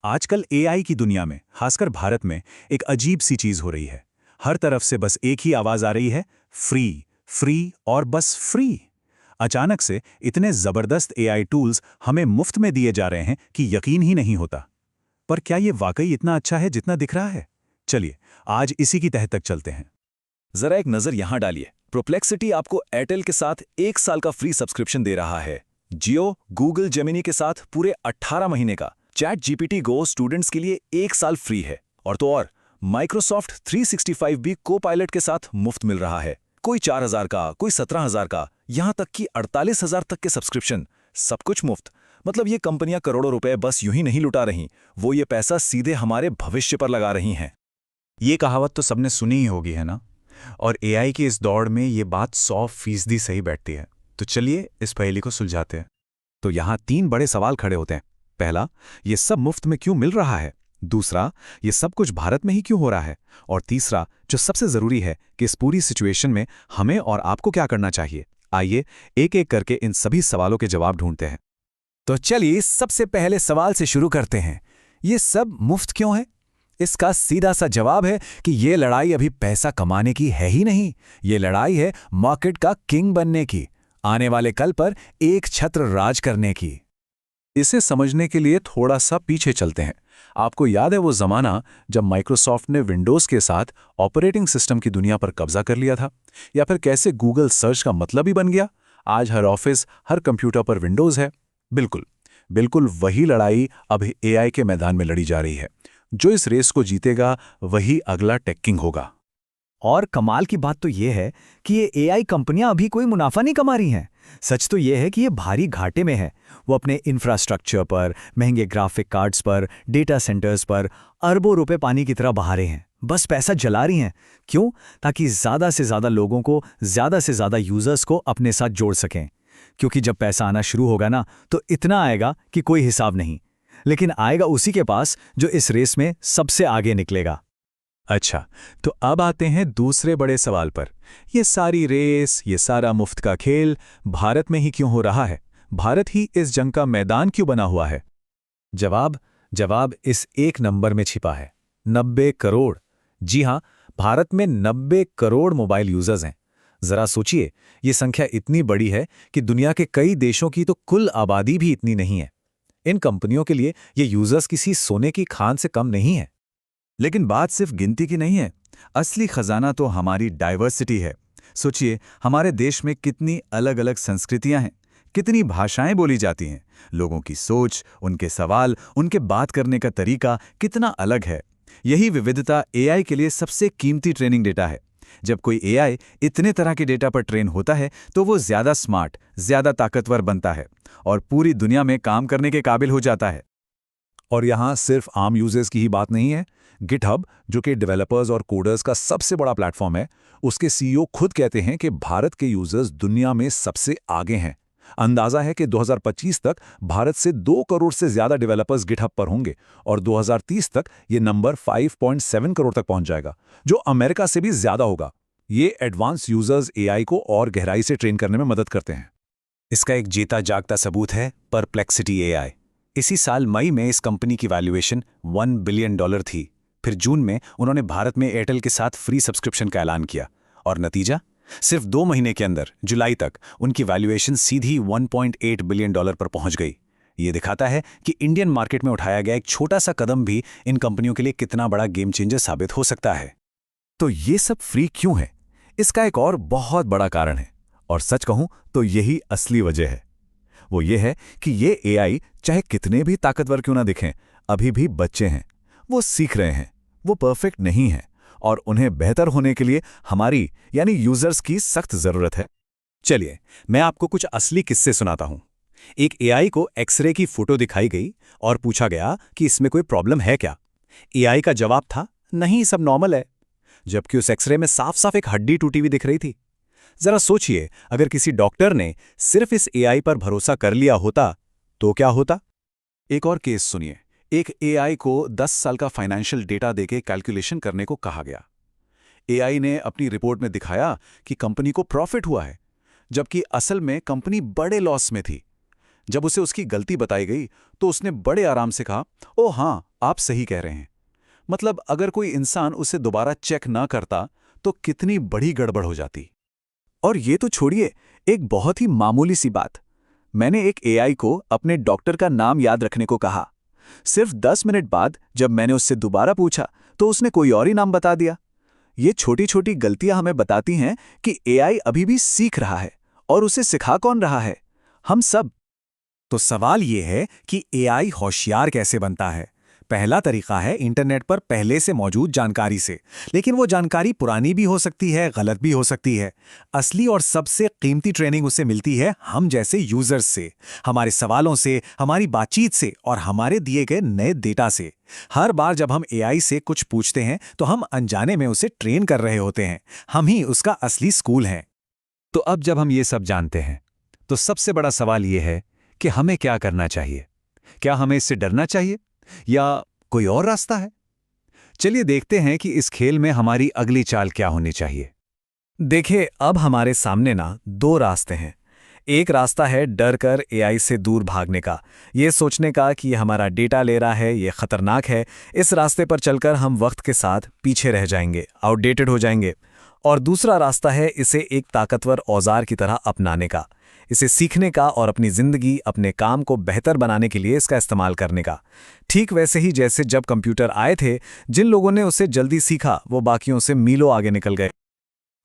आजकल एआई की दुनिया में, खासकर भारत में, एक अजीब सी चीज हो रही है। हर तरफ से बस एक ही आवाज आ रही है, फ्री, फ्री और बस फ्री। अचानक से इतने जबरदस्त एआई टूल्स हमें मुफ्त में दिए जा रहे हैं कि यकीन ही नहीं होता। पर क्या ये वाकई इतना अच्छा है जितना दिख रहा है? चलिए, आज इसी की तह तक चलते हैं। जरा एक नजर यहां डालिए। प्रोप्लेक्सिटी आपको एयरटेल के साथ 1 साल का फ्री सब्सक्रिप्शन दे रहा है। जियो, गूगल जेमिनी के साथ पूरे 18 महीने का। चैट जीपीटी गो स्टूडेंट्स के लिए 1 साल फ्री है। और तो और माइक्रोसॉफ्ट 365 भी को पायलट के साथ मुफ्त मिल रहा है। कोई 4,000 का, कोई 17,000 का, यहां तक कि 48,000 तक के सब्सक्रिप्शन, सब कुछ मुफ्त। मतलब ये कंपनियां करोड़ों रुपए बस यूं ही नहीं लुटा रही, वो ये पैसा सीधे हमारे भविष्य पर लगा रही हैं। ये कहावत तो सबने सुनी ही होगी, है ना? और एआई की इस दौड़ में ये बात 100% सही बैठती है। तो चलिए इस पहेली को सुलझाते हैं। तो यहाँ 3 बड़े सवाल खड़े होते हैं। पहला, ये सब मुफ्त में क्यों मिल रहा है? दूसरा, ये सब कुछ भारत में ही क्यों हो रहा है? और तीसरा, जो सबसे जरूरी है, कि इस पूरी सिचुएशन में हमें और आपको क्या करना चाहिए। आइए एक एक करके इन सभी सवालों के जवाब ढूंढते हैं। तो चलिए सबसे पहले सवाल से शुरू करते हैं। ये सब मुफ्त क्यों है? इसका सीधा सा जवाब है कि ये लड़ाई अभी पैसा कमाने की है ही नहीं। ये लड़ाई है मार्केट का किंग बनने की, आने वाले कल पर एक छत्र राज करने की। इसे समझने के लिए थोड़ा सा पीछे चलते हैं। आपको याद है वो जमाना जब माइक्रोसॉफ्ट ने विंडोज के साथ ऑपरेटिंग सिस्टम की दुनिया पर कब्जा कर लिया था? या फिर कैसे गूगल सर्च का मतलब ही बन गया? आज हर ऑफिस, हर कंप्यूटर पर विंडोज है। बिल्कुल बिल्कुल वही लड़ाई अब एआई के मैदान में लड़ी जा रही है। जो इस रेस को जीतेगा वही अगला टेक किंग होगा। और कमाल की बात तो ये है कि ये एआई कंपनियां अभी कोई मुनाफा नहीं कमा रही हैं। सच तो ये है कि ये भारी घाटे में है। वो अपने इंफ्रास्ट्रक्चर पर, महंगे ग्राफिक कार्ड्स पर, डेटा सेंटर्स पर अरबों रुपए पानी की तरह बहा रहे हैं। बस पैसा जला रही हैं। क्यों? ताकि ज़्यादा से ज़्यादा लोगों को, ज़्यादा से ज़्यादा यूजर्स को अपने साथ जोड़ सकें। क्योंकि जब पैसा आना शुरू होगा ना, तो इतना आएगा कि कोई हिसाब नहीं। लेकिन आएगा उसी के पास जो इस रेस में सबसे आगे निकलेगा। अच्छा, तो अब आते हैं दूसरे बड़े सवाल पर। ये सारी रेस, ये सारा मुफ्त का खेल भारत में ही क्यों हो रहा है? भारत ही इस जंग का मैदान क्यों बना हुआ है? जवाब इस एक नंबर में छिपा है। 90 करोड़। जी हां, भारत में 90 करोड़ मोबाइल यूजर्स हैं। जरा सोचिए, ये संख्या इतनी बड़ी है कि दुनिया के कई देशों की तो कुल आबादी भी इतनी नहीं है। इन कंपनियों के लिए ये यूजर्स किसी सोने की खान से कम नहीं है। लेकिन बात सिर्फ गिनती की नहीं है। असली खजाना तो हमारी डाइवर्सिटी है। सोचिए, हमारे देश में कितनी अलग अलग संस्कृतियां हैं, कितनी भाषाएं बोली जाती हैं। लोगों की सोच, उनके सवाल, उनके बात करने का तरीका कितना अलग है। यही विविधता एआई के लिए सबसे कीमती ट्रेनिंग डेटा है। जब कोई एआई इतने तरह के डेटा पर ट्रेन होता है तो वो ज्यादा स्मार्ट, ज्यादा ताकतवर बनता है और पूरी दुनिया में काम करने के काबिल हो जाता है। और यहाँ सिर्फ आम यूजर्स की ही बात नहीं है। गिटहब, जो कि डेवलपर्स और कोडर्स का सबसे बड़ा प्लेटफॉर्म है, उसके सीईओ खुद कहते हैं कि भारत के यूजर्स दुनिया में सबसे आगे हैं। अंदाजा है कि 2025 तक भारत से 2 करोड़ से ज्यादा डेवलपर्स गिटहब पर होंगे और 2030 तक ये नंबर 5.7 करोड़ तक पहुंच जाएगा, जो अमेरिका से भी ज्यादा होगा। ये एडवांस यूजर्स एआई को और गहराई से ट्रेन करने में मदद करते हैं। इसका एक जीता जागता सबूत है परप्लेक्सिटी एआई। इसी साल मई में इस कंपनी की वैल्यूएशन $1 बिलियन थी। फिर जून में उन्होंने भारत में एयरटेल के साथ फ्री सब्सक्रिप्शन का ऐलान किया और नतीजा, सिर्फ 2 महीने के अंदर जुलाई तक उनकी वैल्यूएशन सीधी $1.8 बिलियन पर पहुंच गई। ये दिखाता है कि इंडियन मार्केट में उठाया गया एक छोटा सा कदम भी इन कंपनियों के लिए कितना बड़ा गेम चेंजर साबित हो सकता है। तो ये सब फ्री क्यों है? इसका एक और बहुत बड़ा कारण है, और सच कहूं तो यही असली वजह है। वो ये है कि ये एआई चाहे कितने भी ताकतवर क्यों ना दिखें, अभी भी बच्चे हैं। वो सीख रहे हैं, वो परफेक्ट नहीं है, और उन्हें बेहतर होने के लिए हमारी यानी यूजर्स की सख्त जरूरत है। चलिए, मैं आपको कुछ असली किस्से सुनाता हूं। एक एआई को एक्सरे की फोटो दिखाई गई और पूछा गया कि इसमें कोई प्रॉब्लम है क्या। एआई का जवाब था, नहीं, सब नॉर्मल है। जबकि उस एक्सरे में साफ साफ एक हड्डी टूटी हुई दिख रही थी। जरा सोचिए, अगर किसी डॉक्टर ने सिर्फ इस एआई पर भरोसा कर लिया होता तो क्या होता? एक और केस सुनिए। एक एआई को 10 साल का फाइनेंशियल डेटा देके कैलकुलेशन करने को कहा गया। एआई ने अपनी रिपोर्ट में दिखाया कि कंपनी को प्रॉफिट हुआ है, जबकि असल में कंपनी बड़े लॉस में थी। जब उसे उसकी गलती बताई गई तो उसने बड़े आराम से कहा, ओह हाँ, आप सही कह रहे हैं। मतलब अगर कोई इंसान उसे दोबारा चेक ना करता तो कितनी बड़ी गड़बड़ हो जाती। और ये तो छोड़िए, एक बहुत ही मामूली सी बात। मैंने एक एआई को अपने डॉक्टर का नाम याद रखने को कहा। सिर्फ 10 मिनट बाद जब मैंने उससे दोबारा पूछा तो उसने कोई और ही नाम बता दिया। ये छोटी छोटी गलतियां हमें बताती हैं कि एआई अभी भी सीख रहा है, और उसे सिखा कौन रहा है? हम सब। तो सवाल ये है कि एआई होशियार कैसे बनता है? पहला तरीका है इंटरनेट पर पहले से मौजूद जानकारी से। लेकिन वो जानकारी पुरानी भी हो सकती है, गलत भी हो सकती है। असली और सबसे कीमती ट्रेनिंग उसे मिलती है हम जैसे यूजर्स से, हमारे सवालों से, हमारी बातचीत से और हमारे दिए गए नए डेटा से। हर बार जब हम एआई से कुछ पूछते हैं तो हम अनजाने में उसे ट्रेन कर रहे होते हैं। हम ही उसका असली स्कूल हैं। तो अब जब हम ये सब जानते हैं तो सबसे बड़ा सवाल ये है कि हमें क्या करना चाहिए। क्या हमें इससे डरना चाहिए या कोई और रास्ता है? चलिए देखते हैं कि इस खेल में हमारी अगली चाल क्या होनी चाहिए। देखिए, अब हमारे सामने ना दो रास्ते हैं। एक रास्ता है डर कर एआई से दूर भागने का, ये सोचने का कि ये हमारा डेटा ले रहा है, ये खतरनाक है। इस रास्ते पर चलकर हम वक्त के साथ पीछे रह जाएंगे, आउटडेटेड हो जाएंगे। और दूसरा रास्ता है इसे एक ताकतवर औजार की तरह अपनाने का, इसे सीखने का और अपनी जिंदगी, अपने काम को बेहतर बनाने के लिए इसका इस्तेमाल करने का। ठीक वैसे ही जैसे जब कंप्यूटर आए थे, जिन लोगों ने उसे जल्दी सीखा वो बाकियों से मीलों आगे निकल गए।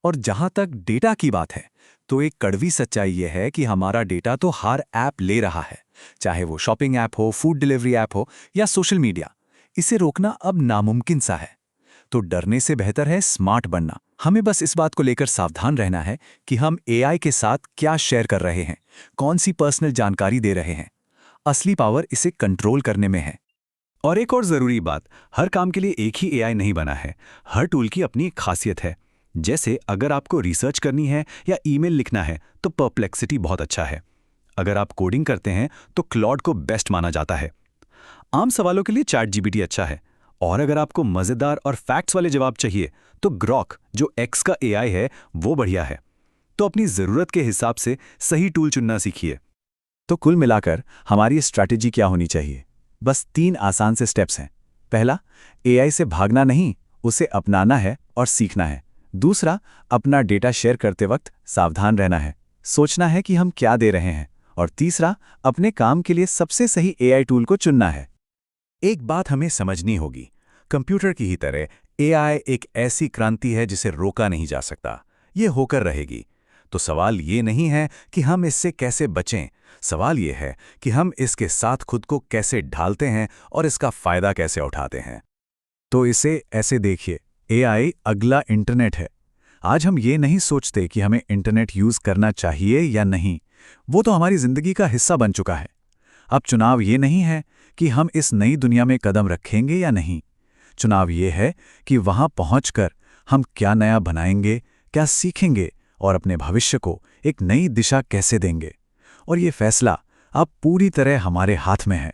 और जहां तक डेटा की बात है, तो एक कड़वी सच्चाई यह है कि हमारा डेटा तो हर ऐप ले रहा है, चाहे वो शॉपिंग ऐप हो, फूड डिलीवरी ऐप हो या सोशल मीडिया। इसे रोकना अब नामुमकिन सा है। तो डरने से बेहतर है स्मार्ट बनना। हमें बस इस बात को लेकर सावधान रहना है कि हम एआई के साथ क्या शेयर कर रहे हैं, कौन सी पर्सनल जानकारी दे रहे हैं। असली पावर इसे कंट्रोल करने में है। और एक और ज़रूरी बात, हर काम के लिए एक ही एआई नहीं बना है। हर टूल की अपनी एक खासियत है। जैसे अगर आपको रिसर्च करनी है या ईमेल लिखना है तो परप्लेक्सिटी बहुत अच्छा है। अगर आप कोडिंग करते हैं तो क्लॉड को बेस्ट माना जाता है। आम सवालों के लिए चैटजीपीटी अच्छा है। और अगर आपको मज़ेदार और फैक्ट्स वाले जवाब चाहिए तो ग्रॉक, जो एक्स का एआई है, वो बढ़िया है। तो अपनी ज़रूरत के हिसाब से सही टूल चुनना सीखिए। तो कुल मिलाकर हमारी स्ट्रैटेजी क्या होनी चाहिए? बस 3 आसान से स्टेप्स हैं। पहला, एआई से भागना नहीं, उसे अपनाना है और सीखना है। दूसरा, अपना डेटा शेयर करते वक्त सावधान रहना है, सोचना है कि हम क्या दे रहे हैं। और तीसरा, अपने काम के लिए सबसे सही एआई टूल को चुनना है। एक बात हमें समझनी होगी, कंप्यूटर की ही तरह एआई एक ऐसी क्रांति है जिसे रोका नहीं जा सकता। ये होकर रहेगी। तो सवाल ये नहीं है कि हम इससे कैसे बचें, सवाल ये है कि हम इसके साथ खुद को कैसे ढालते हैं और इसका फायदा कैसे उठाते हैं। तो इसे ऐसे देखिए, एआई अगला इंटरनेट है। आज हम ये नहीं सोचते कि हमें इंटरनेट यूज करना चाहिए या नहीं, वो तो हमारी जिंदगी का हिस्सा बन चुका है। अब चुनाव ये नहीं है कि हम इस नई दुनिया में कदम रखेंगे या नहीं। चुनाव ये है कि वहां पहुंचकर हम क्या नया बनाएंगे, क्या सीखेंगे और अपने भविष्य को एक नई दिशा कैसे देंगे। और ये फैसला अब पूरी तरह हमारे हाथ में है।